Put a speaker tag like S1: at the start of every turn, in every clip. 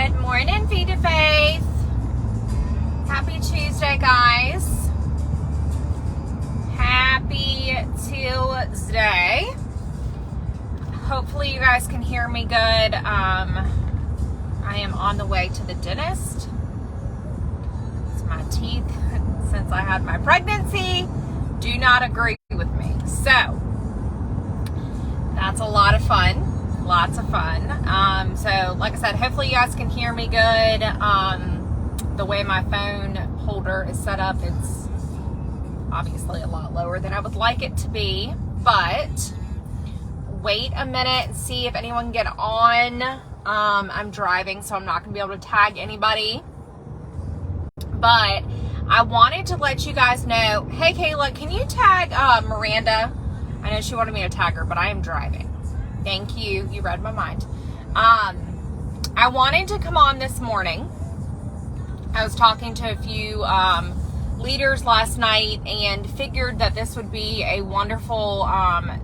S1: Good morning, Feed to Faith. Happy Tuesday, guys. Happy Tuesday. Hopefully you guys can hear me good. I am on the way to the dentist. It's my teeth since I had my pregnancy do not agree with me. So that's a lot of fun. Lots of fun. So like I said, hopefully you guys can hear me good. The way my phone holder is set up, it's obviously a lot lower than I would like it to be, but wait a minute and see if anyone can get on. I'm driving, so I'm not going to be able to tag anybody, but I wanted to let you guys know, hey Kayla, can you tag Miranda? I know she wanted me to tag her, but I am driving. Thank you. You read my mind. I wanted to come on this morning. I was talking to a few leaders last night and figured that this would be a wonderful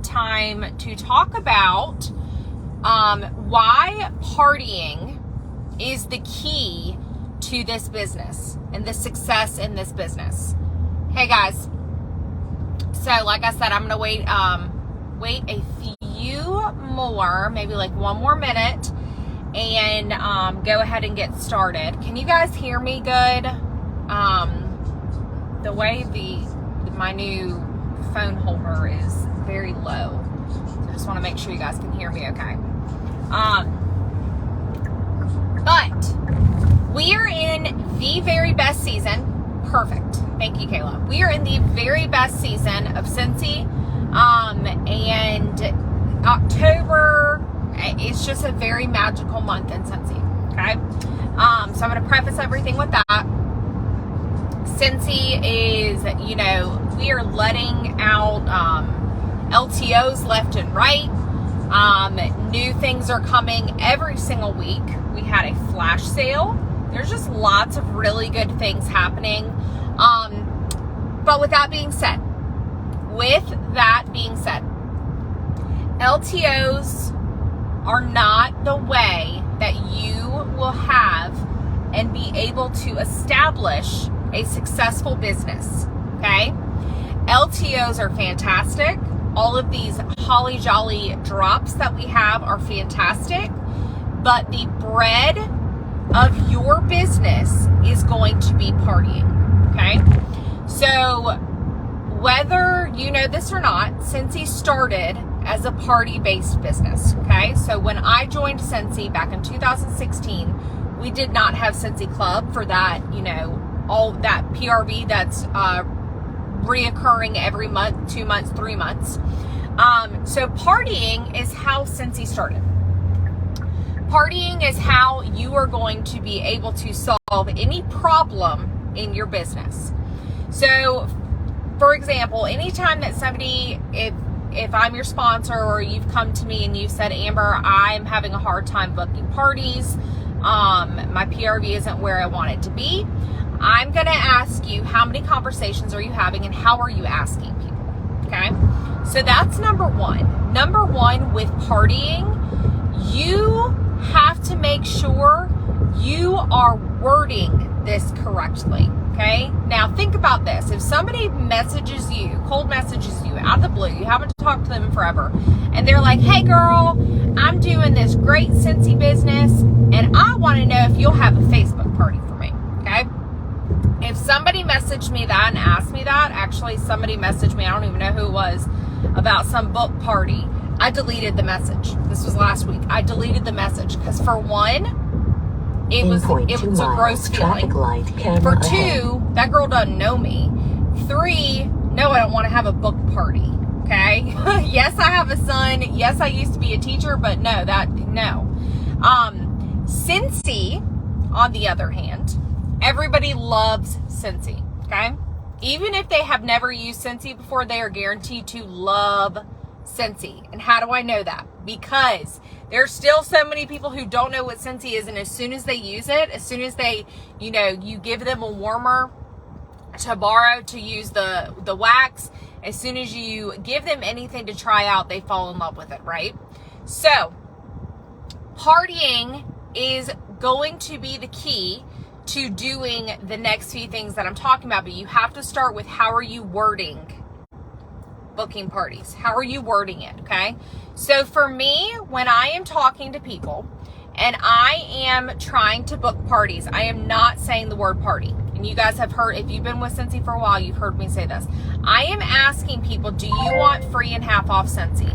S1: time to talk about why partying is the key to this business and the success in this business. Hey guys. So like I said, I'm going to wait a few more, maybe like one more minute, and go ahead and get started. Can you guys hear me good? The way my new phone holder is very low, so I just want to make sure you guys can hear me okay. But we are in the very best season. Perfect. Thank you, Kayla. We are in the very best season of Scentsy. And October, it's just a very magical month in Scentsy, okay? So I'm going to preface everything with that. Scentsy is, we are letting out LTOs left and right. New things are coming every single week. We had a flash sale. There's just lots of really good things happening. But with that being said, LTOs are not the way that you will have and be able to establish a successful business, okay? LTOs are fantastic. All of these holly jolly drops that we have are fantastic, but the bread of your business is going to be partying, okay? So whether you know this or not, Scentsy started as a party-based business, okay? So when I joined Scentsy back in 2016, we did not have Scentsy Club for that, all that PRV that's reoccurring every month, 2 months, 3 months. So partying is how Scentsy started. Partying is how you are going to be able to solve any problem in your business. So, for example, anytime that somebody, if I'm your sponsor or you've come to me and you've said, Amber, I'm having a hard time booking parties, my PRV isn't where I want it to be, I'm going to ask you, how many conversations are you having and how are you asking people, okay? So that's number one. Number one, with partying, you have to make sure you are wording this correctly. Okay, now think about this. If somebody messages you, cold messages you out of the blue, you haven't talked to them in forever, and they're like, hey girl, I'm doing this great Scentsy business, and I want to know if you'll have a Facebook party for me, okay? If somebody messaged me that and asked me that, actually somebody messaged me, I don't even know who it was, about some book party, I deleted the message. This was last week. I deleted the message because for one, it was a gross feeling. For two, that girl doesn't know me. 3, no, I don't want to have a book party. Okay. Yes, I have a son. Yes, I used to be a teacher, but no. Scentsy, on the other hand, everybody loves Scentsy. Okay. Even if they have never used Scentsy before, they are guaranteed to love Scentsy. And how do I know that? Because there's still so many people who don't know what Scentsy is, and as soon as they use it, as soon as they, you give them a warmer to borrow to use the wax, as soon as you give them anything to try out, they fall in love with it, right? So partying is going to be the key to doing the next few things that I'm talking about, but you have to start with how are you wording booking parties? How are you wording it, okay? So for me, when I am talking to people and I am trying to book parties, I am not saying the word party. And you guys have heard, if you've been with Scentsy for a while, you've heard me say this. I am asking people, do you want free and half off Scentsy?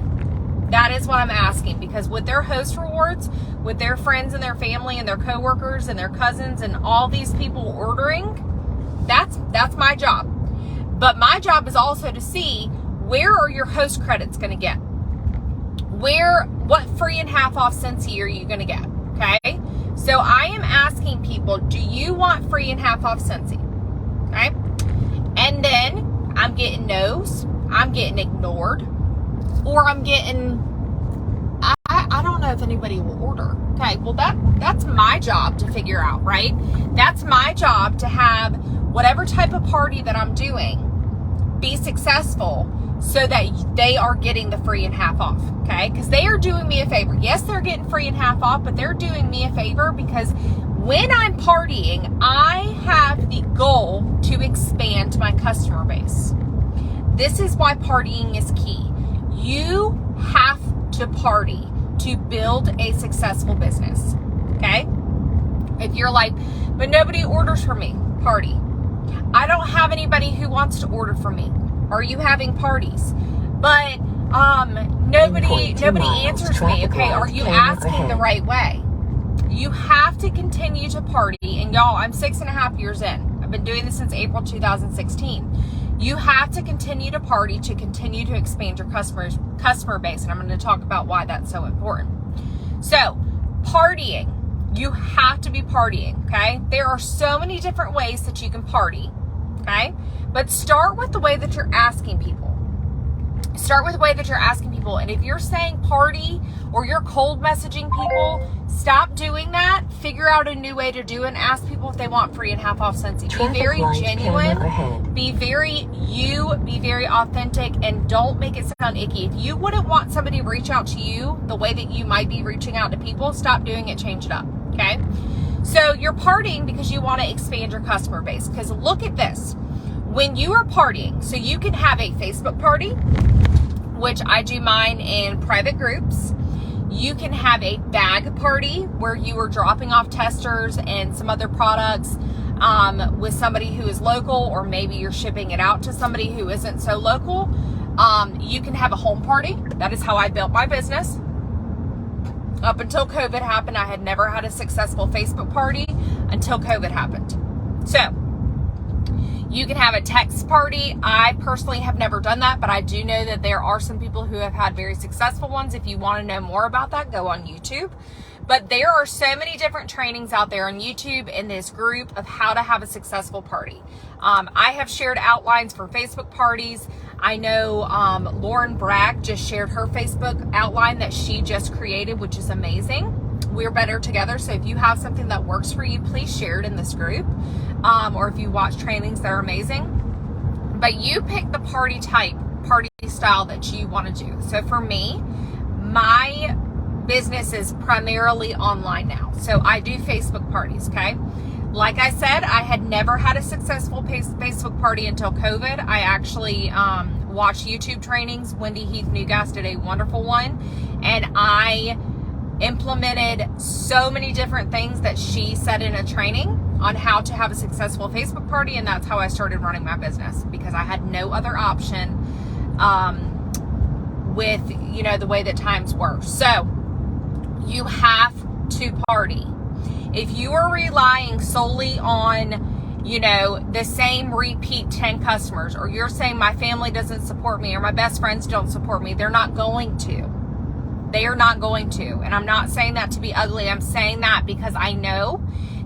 S1: That is what I'm asking, because with their host rewards, with their friends and their family and their coworkers and their cousins and all these people ordering, that's my job. But my job is also to see, where are your host credits going to get? What free and half off Scentsy are you going to get? Okay. So I am asking people, do you want free and half off Scentsy? Okay. And then I'm getting no's, I'm getting ignored, or I'm getting, I don't know if anybody will order. Okay, well that's my job to figure out, right? That's my job to have whatever type of party that I'm doing be successful so that they are getting the free and half off, okay? Because they are doing me a favor. Yes, they're getting free and half off, but they're doing me a favor because when I'm partying, I have the goal to expand my customer base. This is why partying is key. You have to party to build a successful business, okay? If you're like, but nobody orders from me, party. I don't have anybody who wants to order from me. Are you having parties? But nobody answers me, okay? Are you asking the right way? You have to continue to party, and y'all, I'm 6.5 years in. I've been doing this since April 2016. You have to continue to party to continue to expand your customer base, and I'm going to talk about why that's so important. So, partying, you have to be partying, okay? There are so many different ways that you can party, okay? But start with the way that you're asking people. Start with the way that you're asking people, and if you're saying party or you're cold messaging people, stop doing that. Figure out a new way to do it and ask people if they want free and half off Scentsy. Be very genuine, be very you, be very authentic, and don't make it sound icky. If you wouldn't want somebody to reach out to you the way that you might be reaching out to people, stop doing it, change it up, okay? So you're partying because you want to expand your customer base, because look at this. When you are partying, so you can have a Facebook party, which I do mine in private groups. You can have a bag party where you are dropping off testers and some other products with somebody who is local, or maybe you're shipping it out to somebody who isn't so local. You can have a home party. That is how I built my business. Up until COVID happened, I had never had a successful Facebook party until COVID happened. So, you can have a text party. I personally have never done that, but I do know that there are some people who have had very successful ones. If you want to know more about that, go on YouTube. But there are so many different trainings out there on YouTube in this group of how to have a successful party. I have shared outlines for Facebook parties. I know Lauren Bragg just shared her Facebook outline that she just created, which is amazing. We're better together. So if you have something that works for you, please share it in this group. Or if you watch trainings, they're amazing. But you pick the party type, party style that you want to do. So for me, my business is primarily online now. So I do Facebook parties, okay? Like I said, I had never had a successful Facebook party until COVID. I actually watched YouTube trainings. Wendy Heath Newgast did a wonderful one. And I implemented so many different things that she said in a training on how to have a successful Facebook party, and that's how I started running my business, because I had no other option with, you know, the way that times were. So you have to party. If you are relying solely on, you know, the same repeat 10 customers, or you're saying my family doesn't support me or my best friends don't support me, they're not going to. They are not going to. And I'm not saying that to be ugly. I'm saying that because I know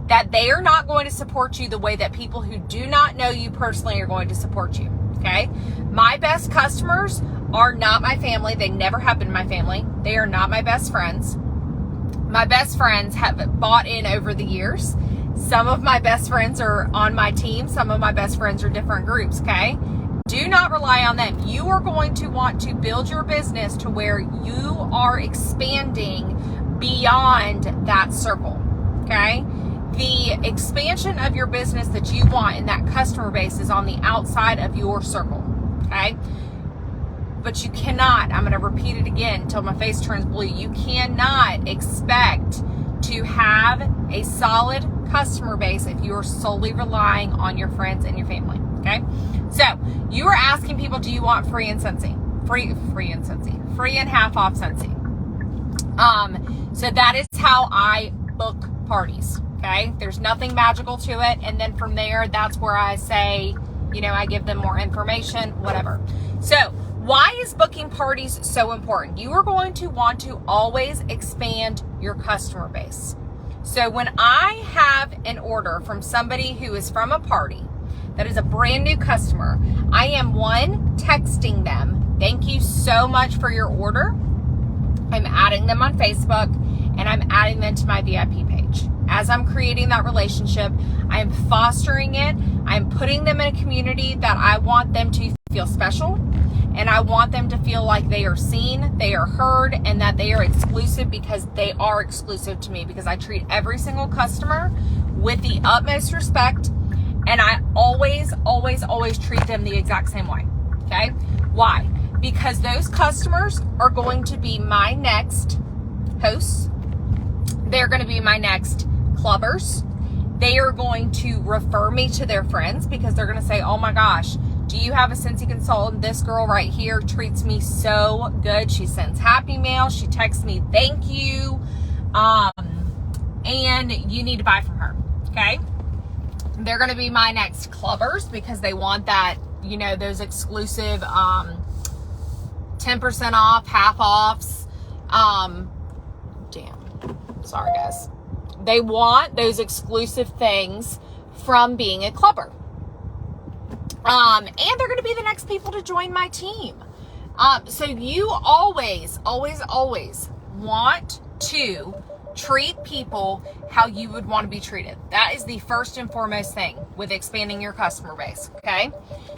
S1: that they are not going to support you the way that people who do not know you personally are going to support you. Okay? My best customers are not my family. They never have been my family. They are not my best friends. My best friends have bought in over the years. Some of my best friends are on my team. Some of my best friends are different groups. Okay? Do not rely on them. You are going to want to build your business to where you are expanding beyond that circle. okay? The expansion of your business that you want in that customer base is on the outside of your circle, okay? But you cannot, I'm going to repeat it again until my face turns blue, you cannot expect to have a solid customer base if you are solely relying on your friends and your family, okay? So you are asking people, do you want free and Scentsy? Free and half off Scentsy. So that is how I book parties, okay? There's nothing magical to it. And then from there, that's where I say, you know, I give them more information, whatever. So why is booking parties so important? You are going to want to always expand your customer base. So when I have an order from somebody who is from a party that is a brand new customer, I am texting them, thank you so much for your order. I'm adding them on Facebook and I'm adding them to my VIP page. As I'm creating that relationship, I am fostering it. I'm putting them in a community that I want them to feel special. And I want them to feel like they are seen, they are heard, and that they are exclusive, because they are exclusive to me, because I treat every single customer with the utmost respect, and I always treat them the exact same way, okay? Why? Because those customers are going to be my next hosts. They're going to be my next clubbers. They are going to refer me to their friends, because they're going to say, oh my gosh, do you have a Scentsy consultant? This girl right here treats me so good. She sends happy mail. She texts me, thank you. And you need to buy from her. Okay. They're going to be my next clubbers, because they want that, you know, those exclusive, 10% off, half offs. Sorry guys. They want those exclusive things from being a clubber. And they're going to be the next people to join my team. So you always want to treat people how you would want to be treated. That is the first and foremost thing with expanding your customer base, okay?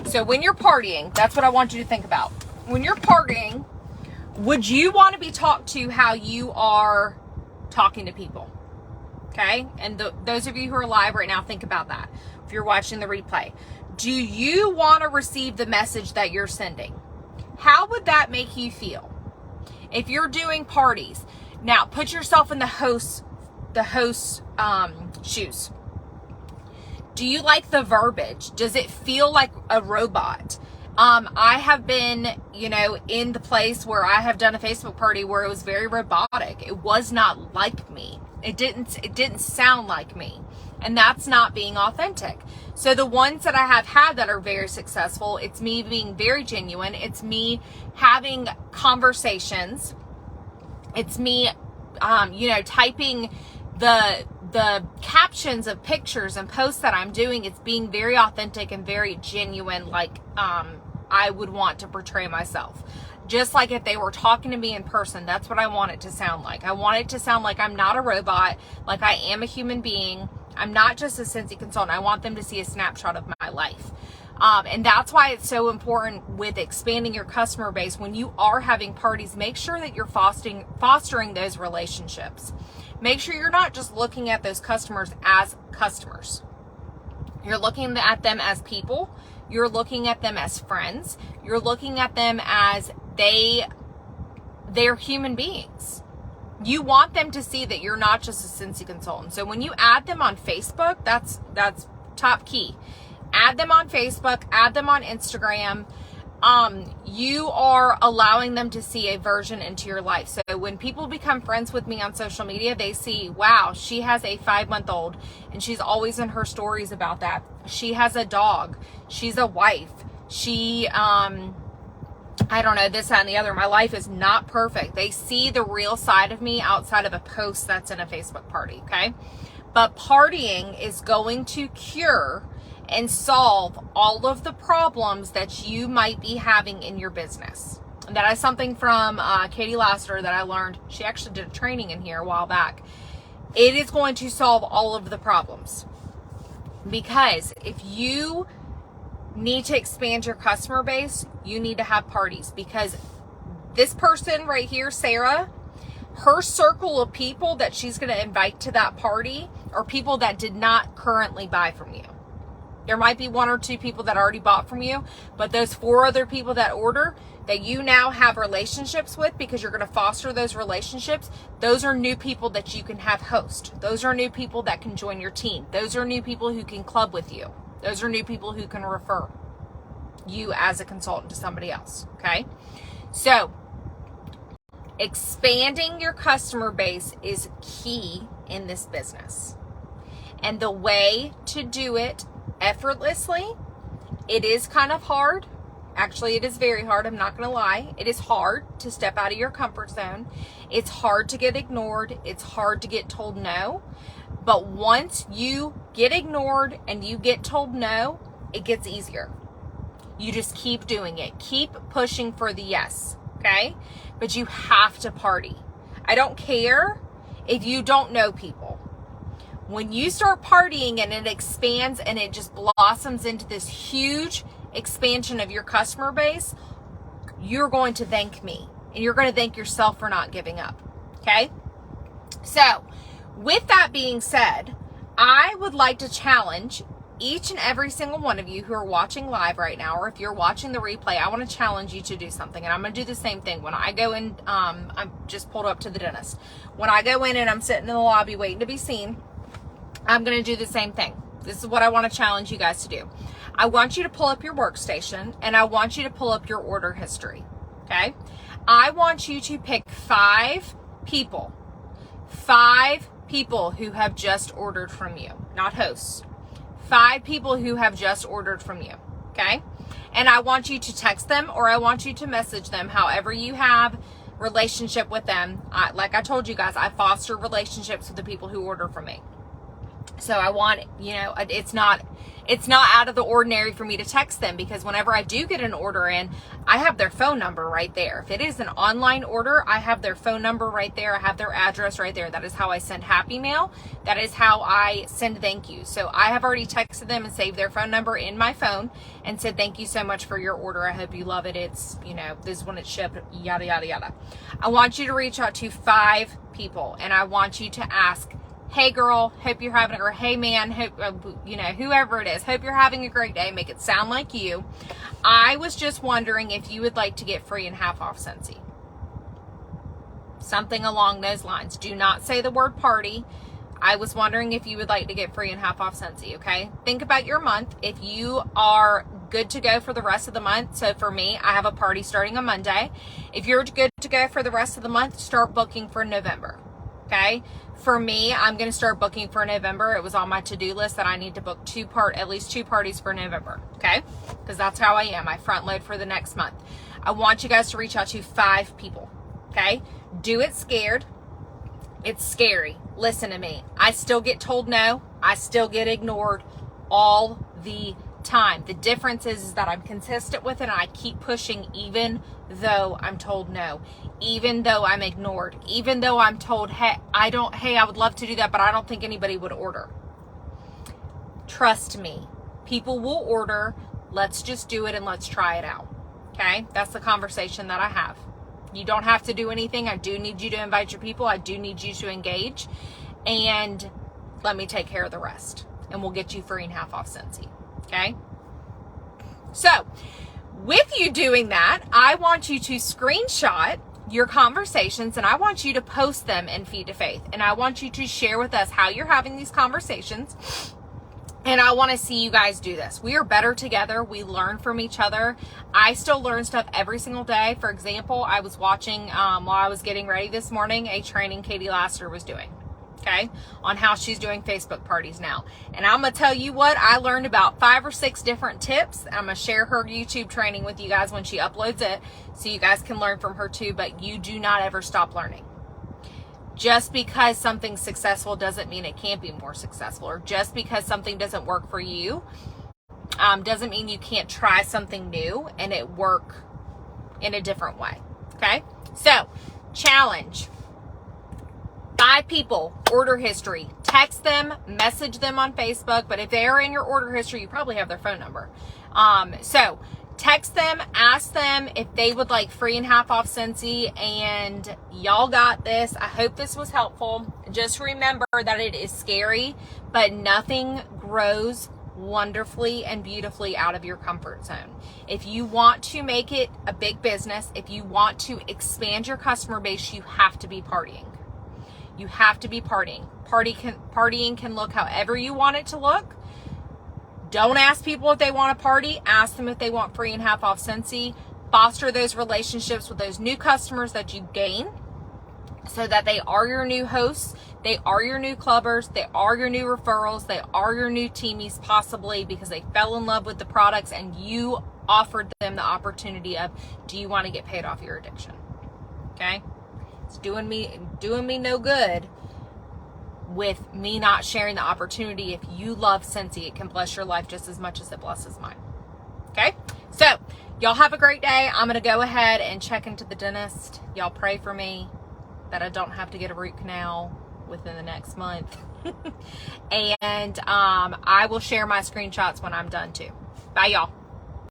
S1: So when you're partying, that's what I want you to think about. When you're partying, would you want to be talked to how you are talking to people? Okay? And those of you who are live right now, think about that. If you're watching the replay, do you want to receive the message that you're sending? How would that make you feel? If you're doing parties, now put yourself in the host's shoes. Do you like the verbiage? Does it feel like a robot? I have been, you know, in the place where I have done a Facebook party where it was very robotic. It was not like me. It didn't sound like me. And that's not being authentic. So the ones that I have had that are very successful, it's me being very genuine. It's me having conversations. It's me, typing the captions of pictures and posts that I'm doing. It's being very authentic and very genuine, like I would want to portray myself. Just like if they were talking to me in person, that's what I want it to sound like. I want it to sound like I'm not a robot, like I am a human being. I'm not just a Scentsy consultant. I want them to see a snapshot of my life. And that's why it's so important with expanding your customer base. When you are having parties, make sure that you're fostering those relationships. Make sure you're not just looking at those customers as customers. You're looking at them as people. You're looking at them as friends. You're looking at them as they're human beings. You want them to see that you're not just a Scentsy consultant. So when you add them on Facebook, that's top key. Add them on Facebook, add them on Instagram. You are allowing them to see a version into your life. So when people become friends with me on social media, they see, wow, she has a 5-month-old and she's always in her stories about that. She has a dog. She's a wife. She, I don't know, this, that, and the other. My life is not perfect. They see the real side of me outside of a post that's in a Facebook party, okay? But partying is going to cure and solve all of the problems that you might be having in your business. And that is something from Katie Lassiter that I learned. She actually did a training in here a while back. It is going to solve all of the problems. Because if you need to expand your customer base, you need to have parties. Because this person right here, Sarah, her circle of people that she's going to invite to that party are people that did not currently buy from you. There might be 1 or 2 people that already bought from you, but those 4 other people that order that you now have relationships with, because you're going to foster those relationships, those are new people that you can have host. Those are new people that can join your team. Those are new people who can club with you. Those are new people who can refer you as a consultant to somebody else, okay? So, expanding your customer base is key in this business. And the way to do it effortlessly, it is kind of hard. Actually, it is very hard. I'm not going to lie. It is hard to step out of your comfort zone. It's hard to get ignored. It's hard to get told no. But once you get ignored and you get told no, it gets easier. You just keep doing it. Keep pushing for the yes, okay? But you have to party. I don't care if you don't know people. When you start partying and it expands and it just blossoms into this huge expansion of your customer base, you're going to thank me. And you're going to thank yourself for not giving up. Okay? So, with that being said, I would like to challenge each and every single one of you who are watching live right now, or if you're watching the replay, I want to challenge you to do something. And I'm going to do the same thing. When I go in, I'm just pulled up to the dentist. When I go in and I'm sitting in the lobby waiting to be seen, I'm going to do the same thing. This is what I want to challenge you guys to do. I want you to pull up your workstation and I want you to pull up your order history. Okay? I want you to pick 5 people who have just ordered from you, not hosts. 5 people who have just ordered from you. Okay? And I want you to text them or I want you to message them, however you have relationship with them. Like I told you guys, I foster relationships with the people who order from me. So I want, it's not out of the ordinary for me to text them, because whenever I do get an order in, I have their phone number right there. If it is an online order, I have their phone number right there. I have their address right there. That is how I send Happy Mail. That is how I send thank you. So I have already texted them and saved their phone number in my phone and said, thank you so much for your order. I hope you love it. It's, this is when it's shipped, yada, yada, yada. I want you to reach out to 5 people and I want you to ask, hey girl, hope you're having, or hey man, hope, whoever it is, hope you're having a great day. Make it sound like you. I was just wondering if you would like to get free and half off Scentsy. Something along those lines. Do not say the word party. I was wondering if you would like to get free and half off Scentsy, okay? Think about your month. If you are good to go for the rest of the month, so for me, I have a party starting on Monday. If you're good to go for the rest of the month, start booking for November, okay? For me, I'm going to start booking for November. It was on my to-do list that I need to book at least 2 parties for November, okay? Because that's how I am. I front load for the next month. I want you guys to reach out to 5 people, okay? Do it scared. It's scary. Listen to me. I still get told no. I still get ignored all the time. The difference is that I'm consistent with it and I keep pushing even though I'm told no, even though I'm ignored, even though I'm told, hey, I would love to do that, but I don't think anybody would order. Trust me, people will order. Let's just do it and let's try it out. Okay? That's the conversation that I have. You don't have to do anything. I do need you to invite your people. I do need you to engage, and let me take care of the rest, and we'll get you free and half off Scentsy. Okay? So, with you doing that, I want you to screenshot your conversations and I want you to post them in Feed to Faith. And I want you to share with us how you're having these conversations. And I want to see you guys do this. We are better together. We learn from each other. I still learn stuff every single day. For example, I was watching, while I was getting ready this morning, a training Katie Laster was doing. Okay, on how she's doing Facebook parties now. And I'm going to tell you what, I learned about 5 or 6 different tips. I'm going to share her YouTube training with you guys when she uploads it, so you guys can learn from her too, but you do not ever stop learning. Just because something's successful doesn't mean it can't be more successful, or just because something doesn't work for you doesn't mean you can't try something new and it work in a different way. Okay, so challenge. 5 people, order history. Text them, message them on Facebook, but if they are in your order history, you probably have their phone number. So Text them, ask them if they would like free and half off Scentsy, and y'all got this. I hope this was helpful. Just remember that it is scary, but nothing grows wonderfully and beautifully out of your comfort zone. If you want to make it a big business, if you want to expand your customer base, you have to be partying. You have to be partying. Partying can look however you want it to look. Don't ask people if they want to party. Ask them if they want free and half off Scentsy. Foster those relationships with those new customers that you gain so that they are your new hosts. They are your new clubbers. They are your new referrals. They are your new teamies, possibly because they fell in love with the products and you offered them the opportunity of, do you want to get paid off your addiction? Okay? It's doing me no good with me not sharing the opportunity. If you love Scentsy, it can bless your life just as much as it blesses mine. Okay? So, y'all have a great day. I'm going to go ahead and check into the dentist. Y'all pray for me that I don't have to get a root canal within the next month. And I will share my screenshots when I'm done too. Bye, y'all.